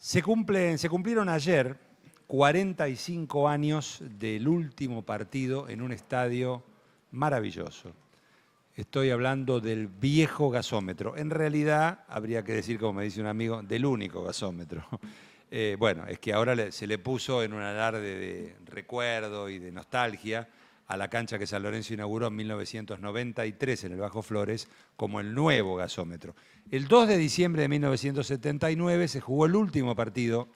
Se cumplieron ayer 45 años del último partido en un estadio maravilloso. Estoy hablando del viejo gasómetro. En realidad, habría que decir, como me dice un amigo, del único gasómetro. Bueno, es que ahora se le puso en un alarde de recuerdo y de nostalgia a la cancha que San Lorenzo inauguró en 1993 en el Bajo Flores como el nuevo gasómetro. El 2 de diciembre de 1979 se jugó el último partido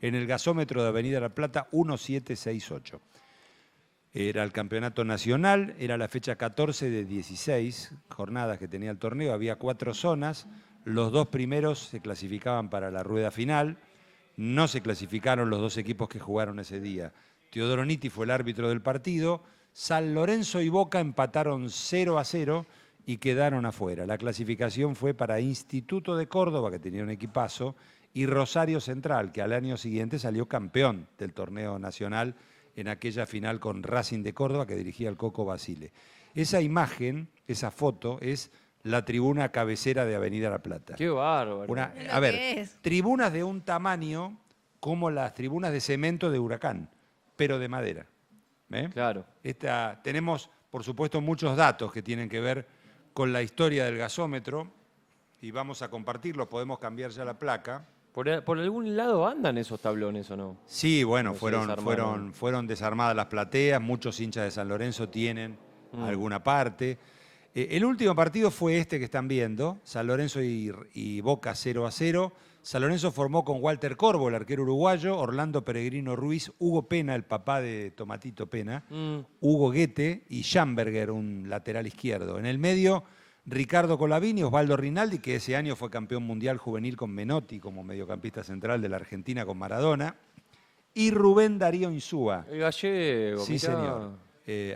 en el gasómetro de Avenida La Plata 1768. Era el campeonato nacional, era la fecha 14 de 16 jornadas que tenía el torneo, había 4 zonas, los 2 primeros se clasificaban para la rueda final, no se clasificaron los 2 equipos que jugaron ese día. Teodoro Nitti fue el árbitro del partido, San Lorenzo y Boca empataron 0-0 y quedaron afuera. La clasificación fue para Instituto de Córdoba, que tenía un equipazo, y Rosario Central, que al año siguiente salió campeón del torneo nacional en aquella final con Racing de Córdoba que dirigía el Coco Basile. Esa imagen, esa foto, es la tribuna cabecera de Avenida La Plata. ¡Qué bárbaro! A ver, tribunas de un tamaño como las tribunas de cemento de Huracán, pero de madera. Claro. Tenemos, por supuesto, muchos datos que tienen que ver con la historia del gasómetro y vamos a compartirlos, podemos cambiar ya la placa. ¿Por algún lado andan esos tablones o no? Sí, bueno, fueron desarmadas las plateas, muchos hinchas de San Lorenzo tienen alguna parte. El último partido fue este que están viendo, San Lorenzo y Boca 0-0. San Lorenzo formó con Walter Corvo, el arquero uruguayo, Orlando Peregrino Ruiz, Hugo Pena, el papá de Tomatito Pena, Hugo Guete y Schamberger, un lateral izquierdo. En el medio, Ricardo Colavini, Osvaldo Rinaldi, que ese año fue campeón mundial juvenil con Menotti como mediocampista central de la Argentina con Maradona, y Rubén Darío Insúa. El gallego, sí, mirá. señor,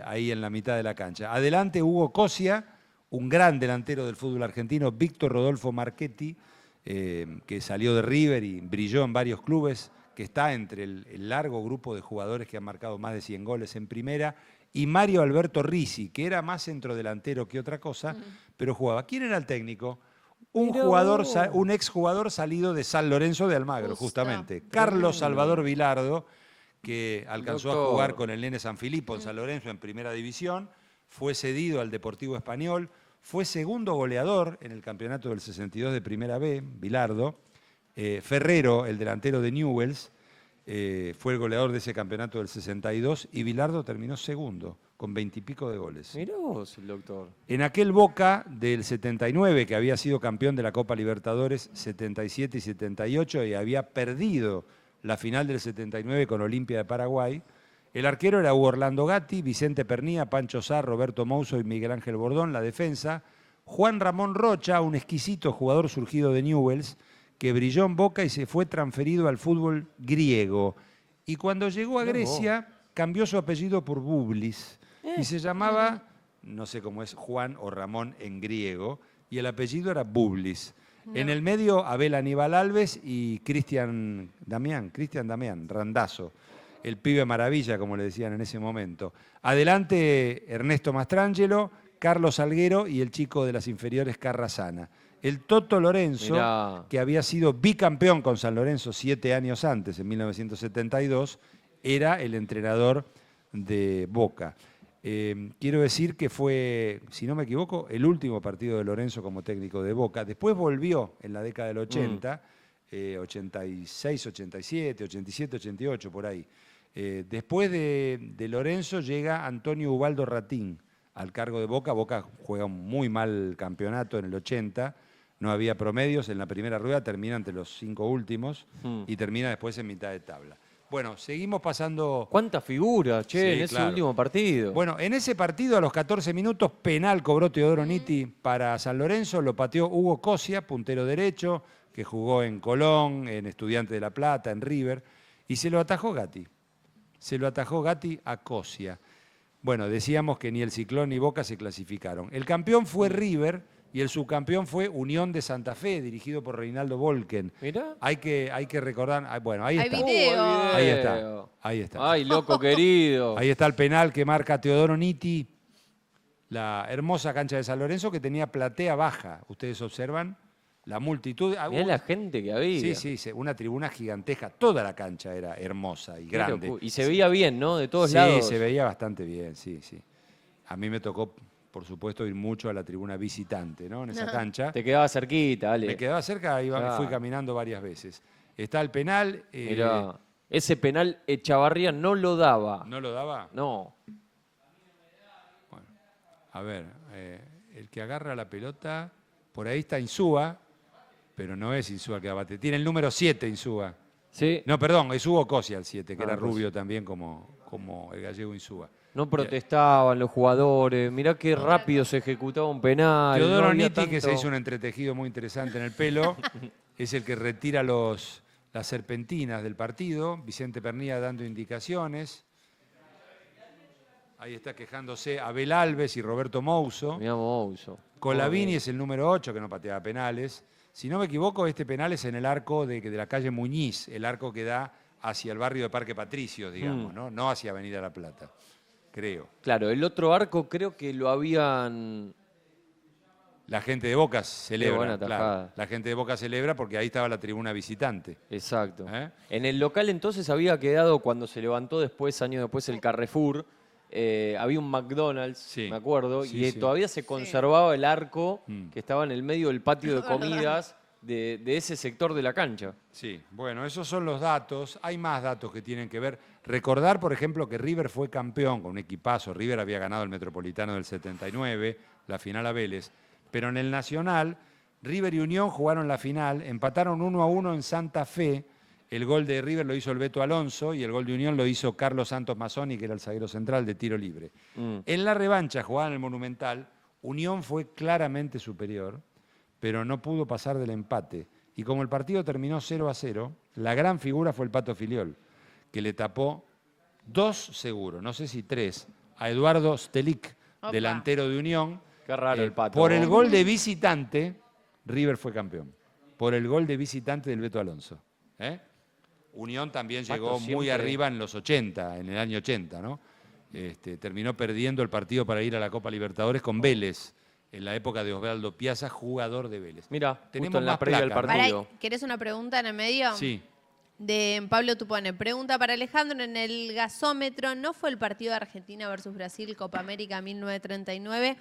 ahí en la mitad de la cancha. Adelante Hugo Cosia, un gran delantero del fútbol argentino, Víctor Rodolfo Marchetti, que salió de River y brilló en varios clubes, que está entre el largo grupo de jugadores que han marcado más de 100 goles en primera, y Mario Alberto Risi, que era más centrodelantero que otra cosa, pero jugaba. ¿Quién era el técnico? Un exjugador salido de San Lorenzo de Almagro, justamente. Carlos Salvador Vilardo, que alcanzó a jugar con el Nene Sanfilippo en San Lorenzo en primera división, fue cedido al Deportivo Español, fue segundo goleador en el campeonato del 62 de Primera B, Vilardo. Ferrero, el delantero de Newell's, fue el goleador de ese campeonato del 62 y Vilardo terminó segundo, con 20 y pico de goles. Mirá vos, el doctor. En aquel Boca del 79, que había sido campeón de la Copa Libertadores 77 y 78 y había perdido la final del 79 con Olimpia de Paraguay, el arquero era Hugo Orlando Gatti, Vicente Pernía, Pancho Sá, Roberto Mouso y Miguel Ángel Bordón, la defensa. Juan Ramón Rocha, un exquisito jugador surgido de Newell's, que brilló en Boca y se fue transferido al fútbol griego. Y cuando llegó a Grecia, cambió su apellido por Bublis y se llamaba, no sé cómo es, Juan o Ramón en griego, y el apellido era Bublis. En el medio, Abel Aníbal Alves y Cristian Damián Randazzo, el pibe maravilla, como le decían en ese momento. Adelante, Ernesto Mastrangelo, Carlos Salguero y el chico de las inferiores, Carrasana. El Toto Lorenzo, mirá, que había sido bicampeón con San Lorenzo 7 años antes, en 1972, era el entrenador de Boca. Quiero decir que fue, si no me equivoco, el último partido de Lorenzo como técnico de Boca. Después volvió en la década del 80, 86, 87, 87, 88, por ahí. Después de Lorenzo llega Antonio Ubaldo Ratín al cargo de Boca. Boca juega un muy mal campeonato en el 80, no había promedios, en la primera rueda termina entre los 5 últimos y termina después en mitad de tabla. Bueno, seguimos pasando... ¿Cuántas figuras, che, en ese último partido? Bueno, en ese partido a los 14 minutos, penal cobró Teodoro Nitti para San Lorenzo, lo pateó Hugo Cosia, puntero derecho, que jugó en Colón, en Estudiantes de La Plata, en River, y se lo atajó Gatti. Se lo atajó Gatti a Cosia. Bueno, decíamos que ni el Ciclón ni Boca se clasificaron. El campeón fue River y el subcampeón fue Unión de Santa Fe, dirigido por Reinaldo Volken. Mirá. Hay que recordar... Bueno, ahí está. Video. Ahí está. Ay, loco querido. Ahí está el penal que marca Teodoro Nitti. La hermosa cancha de San Lorenzo que tenía platea baja. Ustedes observan La multitud. Mirá la gente que había. Sí, una tribuna gigantesca. Toda la cancha era hermosa y grande. Y se veía bien, ¿no? De todos sí, lados. Sí, se veía bastante bien, sí. A mí me tocó, por supuesto, ir mucho a la tribuna visitante, ¿no? En esa cancha. Te quedaba cerquita, Ale. Me quedaba cerca, fui caminando varias veces. Está el penal. Mirá, ese penal Echavarría no lo daba. ¿No lo daba? No. Bueno, a ver, el que agarra la pelota, por ahí está Insúa, pero no es Insúa el que abate. Tiene el número 7 Insúa. Sí. No, perdón, es Hugo Cosia el 7, que era Cosia. rubio también como el gallego Insúa. No protestaban los jugadores. Mirá qué rápido se ejecutaba un penal. Teodoro no había Nitti, que se tanto- hizo un entretejido muy interesante en el pelo, es el que retira las serpentinas del partido. Vicente Pernilla dando indicaciones. Ahí está quejándose Abel Alves y Roberto Mouso. Mirá Mouso. Colavini es el número 8, que no pateaba penales. Si no me equivoco, este penal es en el arco de la calle Muñiz, el arco que da hacia el barrio de Parque Patricios, digamos, no hacia Avenida La Plata, creo. Claro, el otro arco creo que lo habían... La gente de Boca Qué celebra, buena tajada. claro. La gente de Boca celebra porque ahí estaba la tribuna visitante. Exacto. ¿Eh? En el local entonces había quedado, cuando se levantó después, años después, el Carrefour, había un McDonald's, Sí. me acuerdo, Sí, y sí. todavía se conservaba el arco que estaba en el medio del patio de Es verdad. comidas de ese sector de la cancha. Sí, bueno, esos son los datos. Hay más datos que tienen que ver. Recordar, por ejemplo, que River fue campeón con un equipazo. River había ganado el Metropolitano del 79, la final a Vélez. Pero en el Nacional, River y Unión jugaron la final, empataron 1-1 en Santa Fe. El gol de River lo hizo el Beto Alonso y el gol de Unión lo hizo Carlos Santos Mazzoni, que era el zaguero central de tiro libre. En la revancha, jugada en el Monumental, Unión fue claramente superior, pero no pudo pasar del empate. Y como el partido terminó 0-0, la gran figura fue el Pato Filiol, que le tapó 2 seguros, no sé si 3, a Eduardo Stelic, Opa. delantero de Unión. Qué raro el Pato. Por ¿no? el gol de visitante, River fue campeón. Por el gol de visitante del Beto Alonso. Unión también Pato llegó muy siempre- arriba en los 80, en el año 80, ¿no? Terminó perdiendo el partido para ir a la Copa Libertadores con Vélez, en la época de Osvaldo Piazza, jugador de Vélez. Mira, Tenemos justo en la más previa del placas, ¿no? partido. ¿Querés una pregunta en el medio? Sí. De Pablo Tupone. Pregunta para Alejandro, en el gasómetro, ¿no fue el partido de Argentina versus Brasil, Copa América 1939?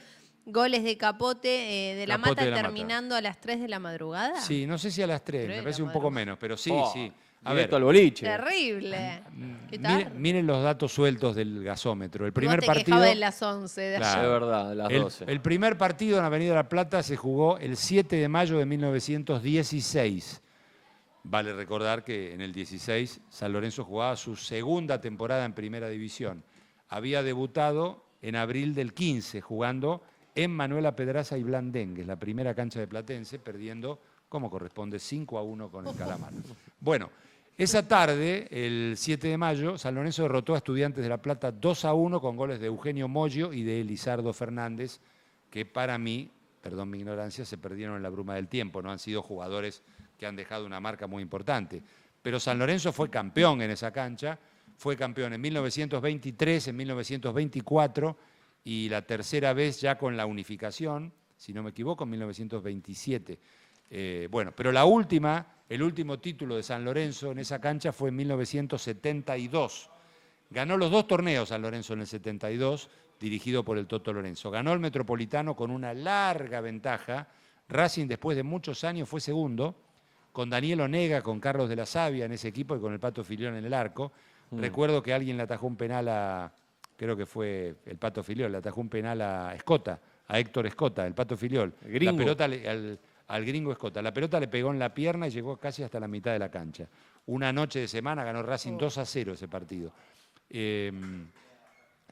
Goles de Capote de la Capote Mata de la Mata. terminando a las 3 de la madrugada. Sí, no sé si a las 3, Tres me de parece la un poco madrugada. menos, pero sí, Oh, sí. A directo ver, al boliche. Terrible. ¿Qué tal? miren los datos sueltos del gasómetro. El primer Vos te partido... quejabas de las 11 de Claro. ayer. Es verdad, a las 12. El primer partido en Avenida La Plata se jugó el 7 de mayo de 1916. Vale recordar que en el 16 San Lorenzo jugaba su segunda temporada en Primera División. Había debutado en abril del 15 jugando en Manuela Pedraza y Blandengues, la primera cancha de Platense, perdiendo, como corresponde, 5-1 con el Calamar. Bueno, esa tarde, el 7 de mayo, San Lorenzo derrotó a Estudiantes de La Plata 2-1 con goles de Eugenio Moyo y de Elizardo Fernández, que para mí, perdón mi ignorancia, se perdieron en la bruma del tiempo, no han sido jugadores que han dejado una marca muy importante. Pero San Lorenzo fue campeón en esa cancha, fue campeón en 1923, en 1924 y la tercera vez ya con la unificación, si no me equivoco, en 1927. Bueno, pero el último título de San Lorenzo en esa cancha fue en 1972. Ganó los 2 torneos San Lorenzo en el 72, dirigido por el Toto Lorenzo. Ganó el Metropolitano con una larga ventaja. Racing, después de muchos años, fue segundo, con Daniel Onega, con Carlos de la Savia en ese equipo y con el Pato Filiol en el arco. Recuerdo que alguien le atajó un penal creo que fue el Pato Filiol, le atajó un penal a Escota, a Héctor Escota, el Pato Filiol. El gringo. La pelota al gringo Escota. La pelota le pegó en la pierna y llegó casi hasta la mitad de la cancha. Una noche de semana ganó Racing 2-0 ese partido.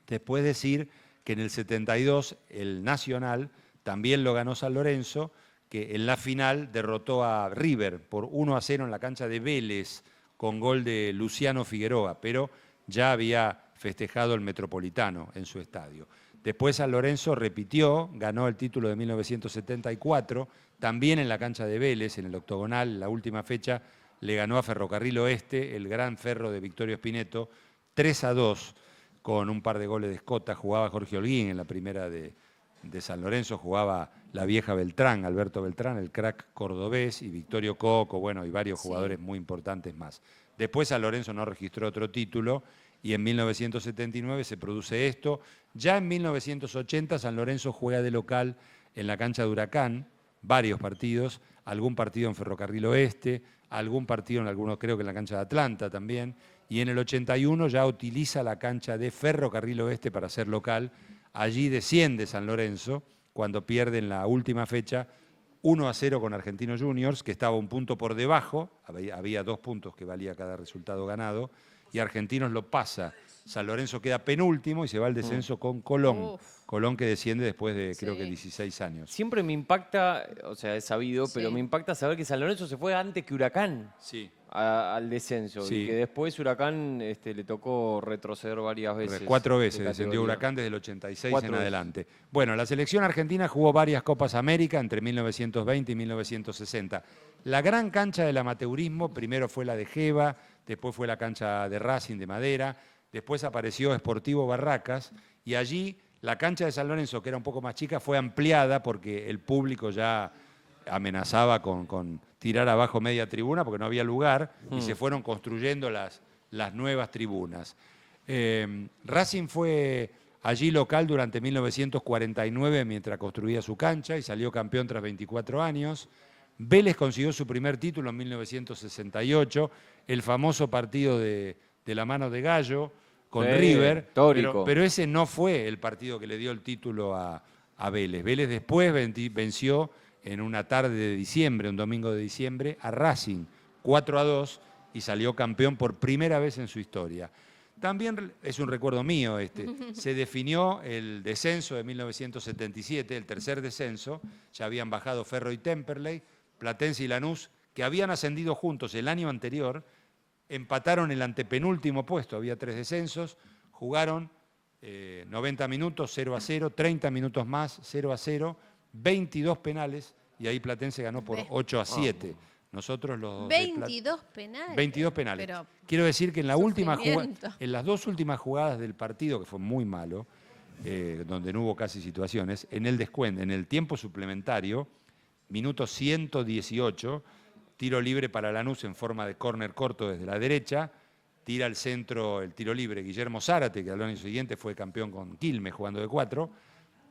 Después decir que en el 72 el Nacional también lo ganó San Lorenzo, que en la final derrotó a River por 1-0 en la cancha de Vélez con gol de Luciano Figueroa, pero ya había festejado el Metropolitano en su estadio. Después San Lorenzo repitió, ganó el título de 1974, también en la cancha de Vélez, en el octogonal, la última fecha, le ganó a Ferrocarril Oeste, el gran ferro de Victorio Spineto, 3-2, con un par de goles de Escota, jugaba Jorge Holguín en la primera de de San Lorenzo jugaba la vieja Beltrán, Alberto Beltrán, el crack cordobés, y Victorio Coco, bueno, y varios jugadores muy importantes más. Después San Lorenzo no registró otro título y en 1979 se produce esto. Ya en 1980 San Lorenzo juega de local en la cancha de Huracán, varios partidos, algún partido en Ferrocarril Oeste, algún partido en algunos, creo que en la cancha de Atlanta también, y en el 81 ya utiliza la cancha de Ferrocarril Oeste para ser local. Allí desciende San Lorenzo cuando pierde en la última fecha 1-0 con Argentinos Juniors, que estaba un punto por debajo, había 2 puntos que valía cada resultado ganado, y Argentinos lo pasa. San Lorenzo queda penúltimo y se va al descenso con Colón. Colón que desciende después de creo que 16 años. Siempre me impacta, o sea, es sabido, pero Sí. me impacta saber que San Lorenzo se fue antes que Huracán Sí. al descenso. Sí. Y que después Huracán le tocó retroceder varias veces. 4 de veces descendió categoría. Huracán desde el 86 4 en veces. adelante. Bueno, la selección argentina jugó varias Copas América entre 1920 y 1960. La gran cancha del amateurismo primero fue la de Geva, después fue la cancha de Racing de Madera, después apareció Sportivo Barracas y allí la cancha de San Lorenzo, que era un poco más chica, fue ampliada porque el público ya amenazaba con tirar abajo media tribuna porque no había lugar y se fueron construyendo las nuevas tribunas. Racing fue allí local durante 1949 mientras construía su cancha y salió campeón tras 24 años. Vélez consiguió su primer título en 1968, el famoso partido de la mano de Gallo con Sí, River, histórico. pero ese no fue el partido que le dio el título a Vélez. Vélez después venció en una tarde de diciembre, un domingo de diciembre, a Racing 4-2 y salió campeón por primera vez en su historia. También es un recuerdo mío se definió el descenso de 1977, el tercer descenso, ya habían bajado Ferro y Temperley, Platense y Lanús, que habían ascendido juntos el año anterior, empataron el antepenúltimo puesto, había 3 descensos, jugaron 90 minutos 0-0, 30 minutos más 0-0, 22 penales y ahí Platense ganó por 8-7. Nosotros los 22 penales. 22 penales. Pero quiero decir que en sufrimiento. en las 2 últimas jugadas del partido, que fue muy malo, donde no hubo casi situaciones, en el descuento, en el tiempo suplementario, minuto 118, tiro libre para Lanús en forma de córner corto desde la derecha, tira al centro el tiro libre Guillermo Zárate, que al año siguiente fue campeón con Quilmes jugando de 4,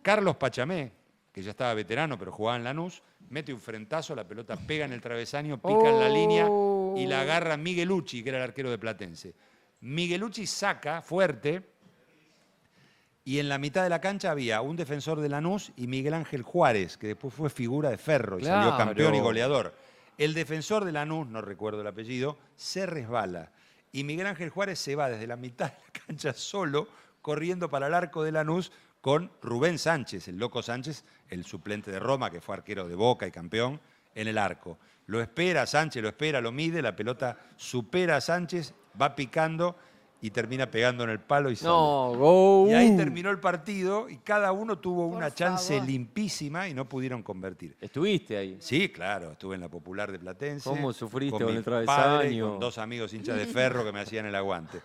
Carlos Pachamé, que ya estaba veterano pero jugaba en Lanús, mete un frentazo, la pelota pega en el travesaño, pica en la línea y la agarra Miguelucci, que era el arquero de Platense. Miguelucci saca fuerte y en la mitad de la cancha había un defensor de Lanús y Miguel Ángel Juárez, que después fue figura de Ferro y salió Claro. campeón y goleador. El defensor de Lanús, no recuerdo el apellido, se resbala y Miguel Ángel Juárez se va desde la mitad de la cancha solo, corriendo para el arco de Lanús con Rubén Sánchez, el Loco Sánchez, el suplente de Roma, que fue arquero de Boca y campeón, en el arco. Lo espera Sánchez, lo mide, la pelota supera a Sánchez, va picando y termina pegando en el palo y sale. No, gol. Y ahí terminó el partido y cada uno tuvo Por una chance favor. limpísima y no pudieron convertir. Estuviste ahí. Sí, claro, estuve en la Popular de Platense. ¿Cómo sufriste con con mi el padre y travesaño? con 2 amigos hinchas de Ferro que me hacían el aguante.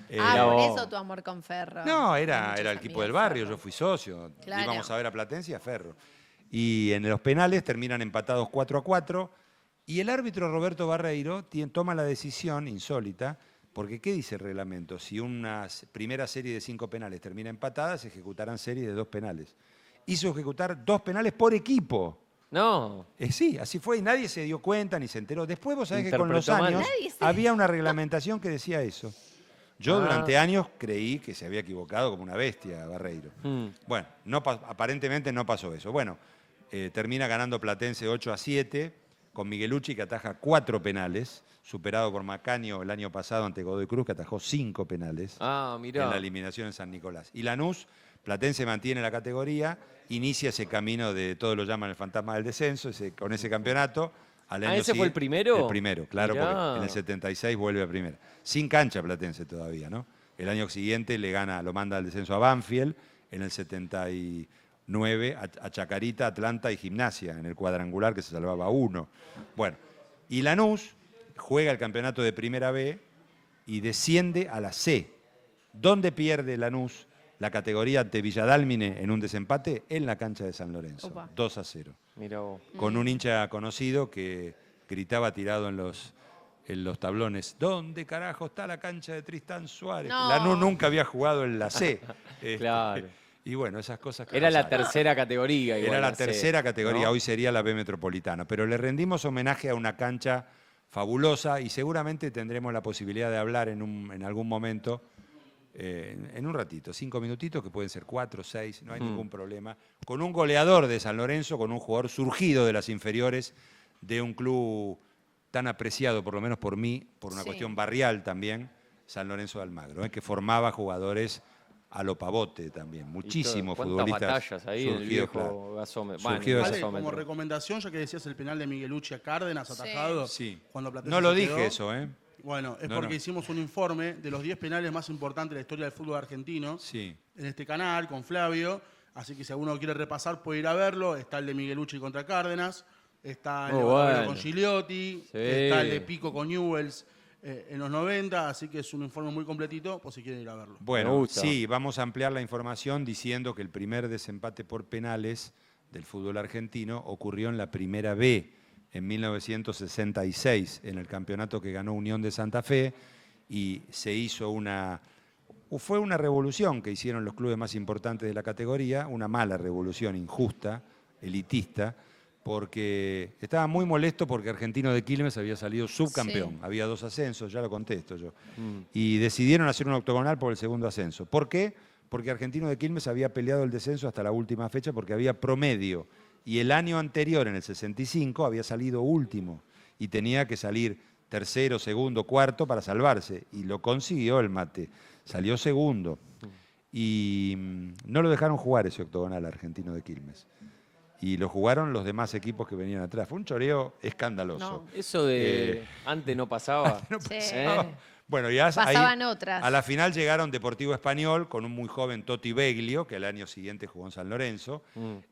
Mirá por vos. eso tu amor con Ferro. No, Hay era muchos el equipo amigos del de barrio, Ferro. yo fui socio. Claro. Íbamos a ver a Platense y a Ferro. Y en los penales terminan empatados 4-4 y el árbitro Roberto Barreiro toma la decisión insólita, porque ¿qué dice el reglamento? Si una primera serie de 5 penales termina empatada, se ejecutarán series de 2 penales. Hizo ejecutar 2 penales por equipo. No. Sí, así fue y nadie se dio cuenta ni se enteró. Después vos sabés que con los Interpretó mal. años Nadie se- había una reglamentación que decía eso. Yo Ah. durante años creí que se había equivocado como una bestia Barreiro. Bueno, aparentemente no pasó eso. Bueno, termina ganando Platense 8-7 con Miguelucci que ataja 4 penales, superado por Macaño el año pasado ante Godoy Cruz que atajó 5 penales Ah, mirá. en la eliminación en San Nicolás. Y Lanús, Platense mantiene la categoría, inicia ese camino de, todos lo llaman el fantasma del descenso, con ese campeonato. Al año ¿ese fue el siguiente- primero? El primero, claro, Mirá. porque en el 76 vuelve a primera. Sin cancha Platense todavía, ¿no? El año siguiente lo manda al descenso a Banfield, en el 79 a Chacarita, Atlanta y Gimnasia, en el cuadrangular que se salvaba 1. Bueno, y Lanús juega el campeonato de Primera B y desciende a la C. ¿Dónde pierde Lanús la categoría ante Villadálmine en un desempate en la cancha de San Lorenzo, Opa. 2-0. Mira vos. Con un hincha conocido que gritaba tirado en los tablones, ¿dónde carajo está la cancha de Tristán Suárez? No. Lanús nunca había jugado en la C. Claro. Y bueno, esas cosas que Era la pasaron. tercera categoría. Igual, Era la C, tercera categoría, ¿no? hoy sería la B Metropolitana. Pero le rendimos homenaje a una cancha fabulosa y seguramente tendremos la posibilidad de hablar en algún momento, en un ratito, 5 minutitos, que pueden ser 4, 6, no hay ningún problema, con un goleador de San Lorenzo, con un jugador surgido de las inferiores de un club tan apreciado, por lo menos por mí, por una Sí. cuestión barrial también, San Lorenzo de Almagro, que formaba jugadores a lo pavote también, muchísimos ¿Cuántas futbolistas batallas ahí en el surgidos, viejo claro. gasómetro? Surgido de Vale, ese como gasómetro. recomendación, ya que decías el penal de Miguelucci a Cárdenas, Sí. atajado, Sí. cuando Platense No lo se dije quedó. eso, ¿eh? Bueno, es No, porque no. hicimos un informe de los 10 penales más importantes de la historia del fútbol argentino Sí. en este canal con Flavio. Así que si alguno quiere repasar puede ir a verlo. Está el de Miguelucci contra Cárdenas, está el Muy de Botavero bueno. con Gigliotti, Sí. está el de Pico con Newells en los 90. Así que es un informe muy completito por si quieren ir a verlo. Me Bueno, gusta. sí, vamos a ampliar la información diciendo que el primer desempate por penales del fútbol argentino ocurrió en la Primera B en 1966, en el campeonato que ganó Unión de Santa Fe, y se hizo fue una revolución que hicieron los clubes más importantes de la categoría, una mala revolución, injusta, elitista, porque estaba muy molesto porque Argentino de Quilmes había salido subcampeón. Sí. Había 2 ascensos, ya lo contesto yo. Y decidieron hacer un octogonal por el segundo ascenso. ¿Por qué? Porque Argentino de Quilmes había peleado el descenso hasta la última fecha porque había promedio. Y el año anterior, en el 65, había salido último. Y tenía que salir tercero, segundo, cuarto para salvarse. Y lo consiguió el Mate. Salió segundo. Y no lo dejaron jugar ese octogonal Argentino de Quilmes. Y lo jugaron los demás equipos que venían atrás. Fue un choreo escandaloso. No. Eso de antes no pasaba. No Sí. pasaba. ¿Eh? Bueno, ya Pasaban ahí, otras. a la final llegaron Deportivo Español con un muy joven Toti Beglio, que al año siguiente jugó en San Lorenzo,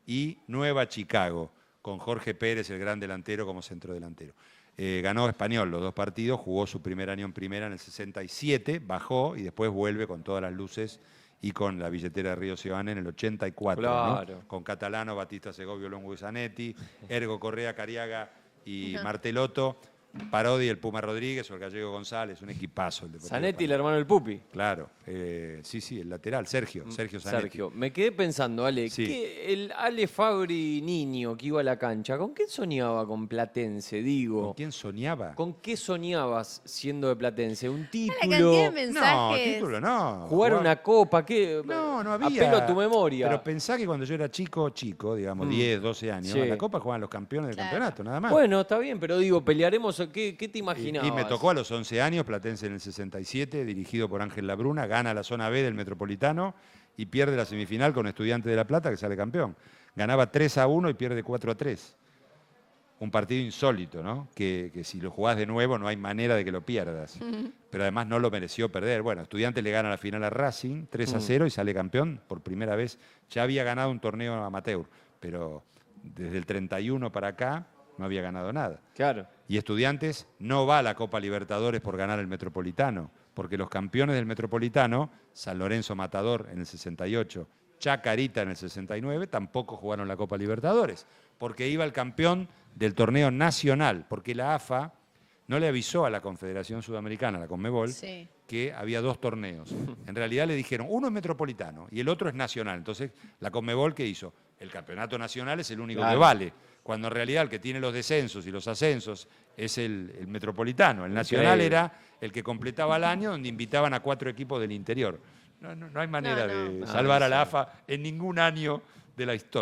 y Nueva Chicago, con Jorge Pérez, el gran delantero, como centrodelantero. Ganó Español los 2 partidos, jugó su primer año en primera en el 67, bajó y después vuelve con todas las luces y con la billetera de Río Ciudadana en el 84, Claro. ¿no? Con Catalano, Batista Segovio, Longo y Zanetti, Ergo Correa, Cariaga y Martelotto, Parodi, el Puma Rodríguez o el Gallego González, un equipazo el Deportivo Zanetti, el Español. hermano del Pupi. Claro, sí, el lateral, Sergio Zanetti. Sergio, me quedé pensando, Ale, Sí. que el Ale Fabri niño que iba a la cancha, ¿con qué soñaba con Platense? Digo, ¿Con quién soñaba? ¿con qué soñabas siendo de Platense? ¿Un La cantidad título? de No, mensajes. título no. ¿Jugar Jugaba- una copa? ¿Qué? No, no había. Apelo a tu memoria. Pero pensá que cuando yo era chico, digamos, 10, 12 años, Sí. en la Copa jugaban los campeones del Claro. campeonato, nada más. Bueno, está bien, pero digo, pelearemos. ¿Qué te Y imaginabas? me tocó a los 11 años, Platense en el 67, dirigido por Ángel Labruna, gana la zona B del Metropolitano y pierde la semifinal con Estudiantes de La Plata, que sale campeón. Ganaba 3-1 y pierde 4-3. Un partido insólito, ¿no? Que si lo jugás de nuevo no hay manera de que lo pierdas. Pero además no lo mereció perder. Bueno, Estudiantes le gana la final a Racing, 3-0 y sale campeón por primera vez. Ya había ganado un torneo amateur, pero desde el 31 para acá no había ganado nada. Claro. Y Estudiantes no va a la Copa Libertadores por ganar el Metropolitano, porque los campeones del Metropolitano, San Lorenzo Matador en el 68, Chacarita en el 69, tampoco jugaron la Copa Libertadores, porque iba el campeón del torneo nacional, porque la AFA no le avisó a la Confederación Sudamericana, la Conmebol, Sí. que había 2 torneos. En realidad le dijeron, uno es metropolitano y el otro es nacional. Entonces, la Conmebol, ¿qué hizo? El campeonato nacional es el único Claro. que vale, cuando en realidad el que tiene los descensos y los ascensos es el metropolitano. El nacional Increíble. era el que completaba el año, donde invitaban a 4 equipos del interior. No hay manera No, no. de No, salvar a la sí. AFA en ningún año de la historia.